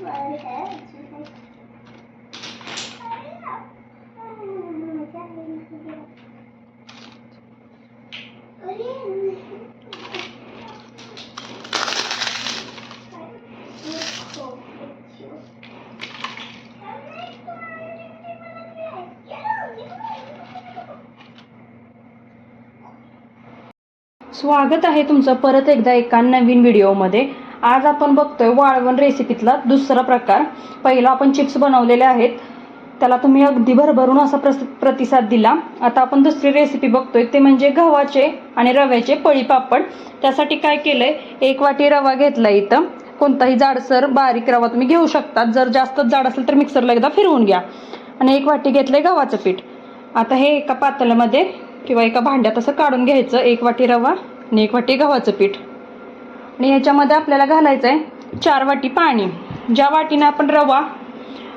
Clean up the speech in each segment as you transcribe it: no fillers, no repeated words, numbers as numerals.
स्वागत आहे तुमचं परत एकदा एका नवीन व्हिडिओमध्ये। आज आपण बघतोय वाळवण रेसिपीतला दुसरा प्रकार। पहिला आपण चिप्स बनवलेले आहेत, त्याला तुम्ही अगदी भरभरून असा प्रतिसाद दिला। आता आपण दुसरी रेसिपी बघतोय, ते म्हणजे गव्हाचे आणि रव्याचे पळी पापड। त्यासाठी काय केलंय, 1 वाटी रवा घेतला। इथं कोणताही जाडसर बारीक रवा तुम्ही घेऊ शकता, जर जास्त जाड असेल तर मिक्सरला एकदा फिरवून घ्या। आणि 1 वाटी घेतलंय गव्हाचं पीठ। आता हे एका पातेल्यामध्ये किंवा एका भांड्यात असं काढून घ्यायचं। 1 वाटी रवा आणि 1 वाटी गव्हाचं पीठ, आणि ह्याच्यामध्ये आपल्याला घालायचं आहे 4 वाटी पाणी। ज्या वाटीने आपण रवा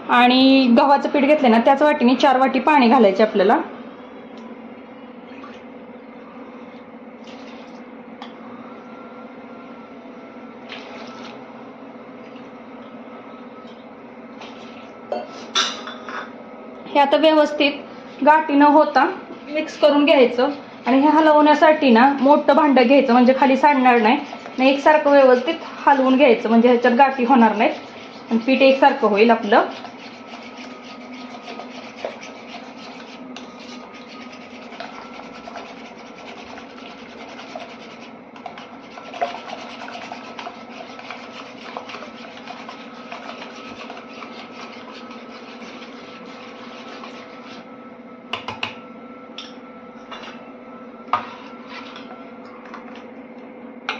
आणि गव्हाचं पीठ घेतलं ना, त्याच वाटीने 4 वाटी पाणी घालायचे आपल्याला। हे आता व्यवस्थित गाठी न होता मिक्स करून घ्यायचं। आणि हे हलवण्यासाठी ना मोठं भांडं घ्यायचं, म्हणजे खाली सांडणार नाही। आणि एकसारखं व्यवस्थित हलवून घ्यायचं, म्हणजे ह्याच्यात गाठी होणार नाहीत आणि पीठ एकसारखं होईल आपलं।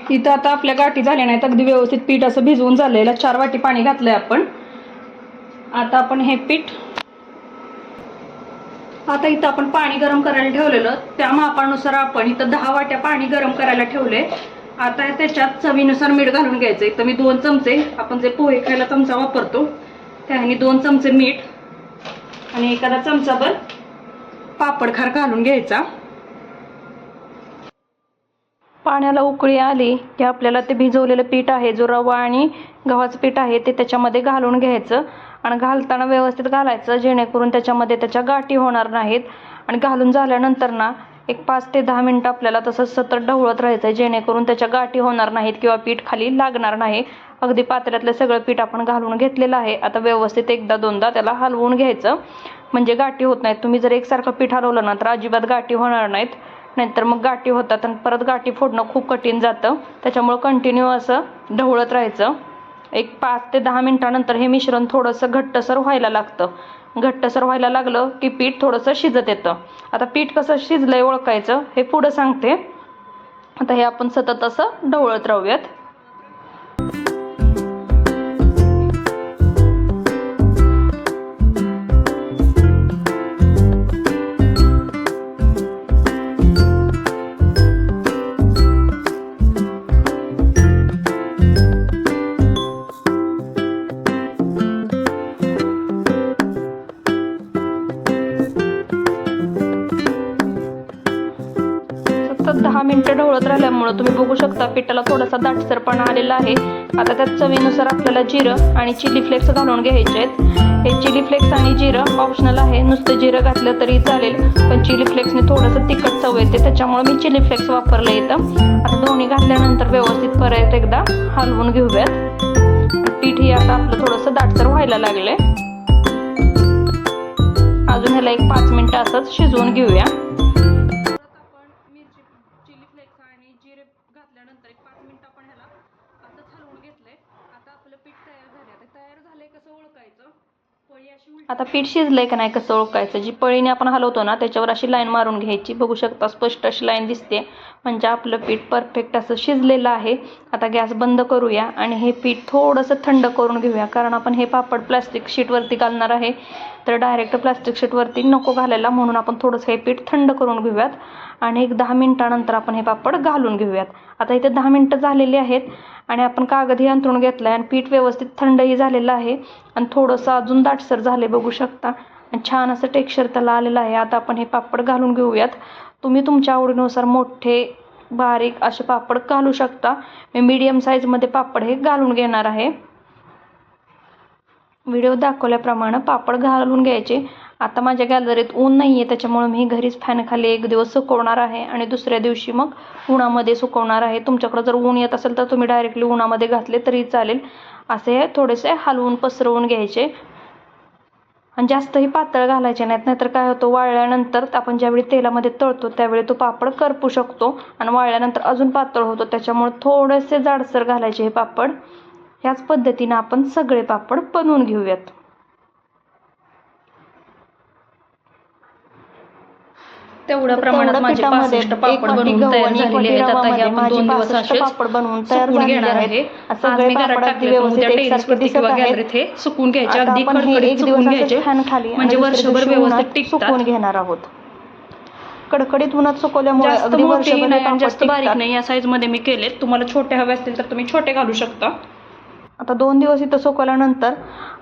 इथं आता आपल्या गाठी झाल्या नाहीत, अगदी व्यवस्थित पीठ असं भिजवून झालेलं। 4 वाटी पाणी घातलंय आपण। आता आपण हे पीठ, आता इथं आपण पाणी गरम करायला ठेवलेलं, त्या मापानुसार आपण इथं 10 वाट्या पाणी गरम करायला ठेवले। आता त्याच्यात चवीनुसार मीठ घालून घ्यायचं। इथं मी 2 चमचे, आपण जे पोहे खायला चमचा वापरतो त्याने 2 चमचे मीठ आणि एखादा चमचाभर पापड खार घालून घ्यायचा। पाण्याला उकळी आली की आपल्याला ते भिजवलेलं पीठ आहे, जो रवा आणि गव्हाचं पीठ आहे, ते त्याच्यामध्ये घालून घ्यायचं। आणि घालताना व्यवस्थित घालायचं, जेणेकरून त्याच्यामध्ये त्याच्या गाठी होणार नाहीत। आणि घालून झाल्यानंतर ना एक 5 ते 10 मिनिटं आपल्याला तसंच सतत ढवळत राहायचं, जेणेकरून त्याच्या गाठी होणार नाहीत किंवा पीठ खाली लागणार नाही। अगदी पातेल्यातलं सगळं पीठ आपण घालून घेतलेलं आहे। आता व्यवस्थित एकदा दोनदा त्याला हलवून घ्यायचं, म्हणजे गाठी होत नाहीत। तुम्ही जर एकसारखं पीठ हलवलं ना तर अजिबात गाठी होणार नाहीत, नाहीतर मग गाठी होतात आणि परत गाठी फोडणं खूप कठीण जातं। त्याच्यामुळे कंटिन्यू असं ढवळत राहायचं। एक 5 ते 10 मिनिटानंतर हे मिश्रण थोडंसं घट्टसर व्हायला लागतं। घट्टसर व्हायला लागलं की पीठ थोडंसं शिजत येतं। आता पीठ कसं शिजलंय ओळखायचं हे पुढं सांगते। आता हे आपण सतत असं ढवळत राहूयात। सतत 10 मिनिटं ढवळत राहिल्यामुळे तुम्ही बघू शकता पिठाला थोडासा दाटसरपणा आलेला आहे। आता त्यात चवीनुसार आपल्याला जिरं आणि चिली फ्लेक्स घालून घ्यायचे आहेत। हे चिली फ्लेक्स आणि जिरं ऑप्शनल आहे, नुसतं जिरं घातलं तरी चालेल, पण चिली फ्लेक्सने थोडंसं तिखट चव येते, त्याच्यामुळे मी चिली फ्लेक्स वापरले इथं। आता दोन्ही घातल्यानंतर व्यवस्थित परत एकदा हलवून घेऊयात। पीठ ही आता आपलं थोडंसं दाटसर व्हायला लागलंय। अजून ह्याला एक 5 मिनिटं असंच शिजवून घेऊया। चिली फ्लेक्स आणि जिरे घातल्यानंतर एक 5 मिनिटं आपण ह्याला असंच हलवून घेतलंय। आता आपलं पीठ तयार झालंय। आता तयार झालंय कसं ओळखायचं, पळी अशी आता पीठ शिजलंय का नाही कसं ओळखायचं, जी पळीने आपण हलवतो ना त्याच्यावर अशी लाईन मारून घ्यायची। बघू शकता स्पष्ट अशी लाईन दिसते, म्हणजे आपलं पीठ परफेक्ट असं शिजलेलं आहे। आता गॅस बंद करूया आणि हे पीठ थोडंसं थंड करून घेऊया, कारण आपण हे पापड प्लास्टिक शीटवरती घालणार आहे। तर डायरेक्ट प्लास्टिक शीटवरती नको घालायला, म्हणून आपण थोडंसं हे पीठ थंड करून घेऊयात आणि एक 10 मिनिटानंतर आपण हे पापड घालून घेऊयात। आता इथे 10 मिनिटं झालेली आहेत आणि आपण कागदही अंथरून घेतलाय आणि पीठ व्यवस्थित थंडही झालेलं आहे आणि थोडंसं अजून दाटसर झाले बघू शकता, आणि छान असं टेक्स्चर त्याला आलेलं आहे। आता आपण हे पापड घालून घेऊयात। तुम्ही तुमच्या आवडीनुसार मोठे बारीक असे पापड घालू शकता। मी मीडियम साईजमध्ये पापड हे घालून घेणार आहे। व्हिडिओ दाखवल्याप्रमाणे पापड घालून घ्यायचे. आता माझ्या गॅलरीत ऊन नाही आहे, त्याच्यामुळे मी घरीच फॅनखाली एक दिवस सुकवणार आहे आणि दुसऱ्या दिवशी मग उन्हामध्ये सुकवणार आहे. तुमच्याकडे जर ऊन येत असेल तर तुम्ही डायरेक्टली उन्हामध्ये घातले तरी चालेल. असे थोडेसे हलवून पसरवून घ्यायचे आणि जास्तही पातळ घालायचे नाहीत, नाहीतर काय होतं वाळल्यानंतर आपण ज्यावेळी तेलामध्ये तळतो त्यावेळी तो पापड करपू शकतो आणि वाळल्यानंतर अजून पातळ होतो. त्याच्यामुळे थोडेसे जाडसर घालायचे हे पापड. ह्याच पद्धतीने आपण सगळे पापड बनवून घेऊयात. तेवढ्या प्रमाणात माझे 65 पापड बनवून तयार झालेले आहेत. आता हे आपण 2 दिवस असेच सुकून घेणार आहे. आज मी घरात टाकले, उद्या टेरेसवरती किंवा गॅलरीत हे सुकून घ्यायचे. अगदी कडकडीत सुकून घ्यायचे म्हणजे वर्षभर व्यवस्थित टिकतात. घेणार आहोत. कडकडीत उन्हात सुकवल्यामुळे जास्त मोठे नाही आणि जास्त बारीक नाही या साईज मध्ये मी केलेत. तुम्हाला छोटे हवे असतील तर तुम्ही छोटे घालू शकता. आता 2 दिवस इथं सुकवल्यानंतर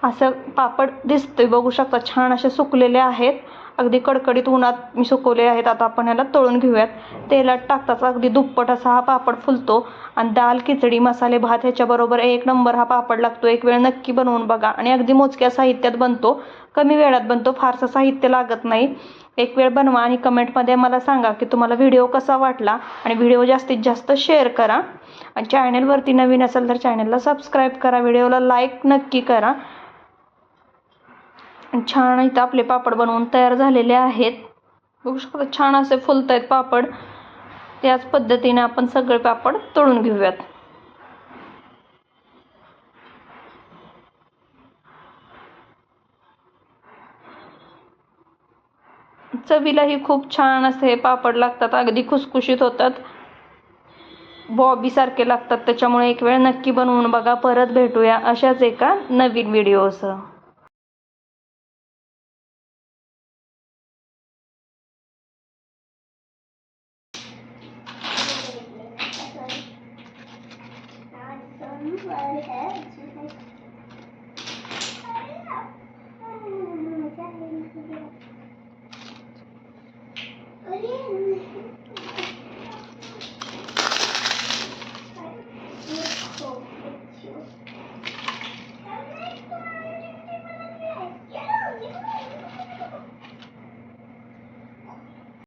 असं पापड दिसतोय, बघू शकता. छान असे सुकलेले आहेत, अगदी कडकडीत उन्हात मी सुकवले आहेत. आता आपण ह्याला तळून घेऊयात. तेलात टाकताच अगदी दुप्पट असा हा पापड फुलतो आणि दाल, खिचडी, मसाले भात ह्याच्याबरोबर 1 नंबर हा पापड लागतो. एक वेळ नक्की बनवून बघा आणि अगदी मोजक्या साहित्यात बनतो, कमी वेळात बनतो, फारसं साहित्य लागत नाही. एक वेळ बनवा आणि कमेंटमध्ये मला सांगा की तुम्हाला व्हिडिओ कसा वाटला आणि व्हिडिओ जास्तीत जास्त शेअर करा आणि चॅनलवरती नवीन असेल तर चॅनलला सबस्क्राईब करा, व्हिडिओला लाईक नक्की करा. छान इथं आपले पापड बनवून तयार झालेले आहेत, बघू शकता. छान असे फुलत आहेत पापड. त्याच पद्धतीने आपण सगळे पापड तळून घेऊयात. चवीलाही खूप छान असे पापड लागतात, अगदी खुसखुशीत होतात, बॉबी सारखे लागतात. त्याच्यामुळे एक वेळ नक्की बनवून बघा. परत भेटूया अशाच एका नवीन व्हिडिओसह. What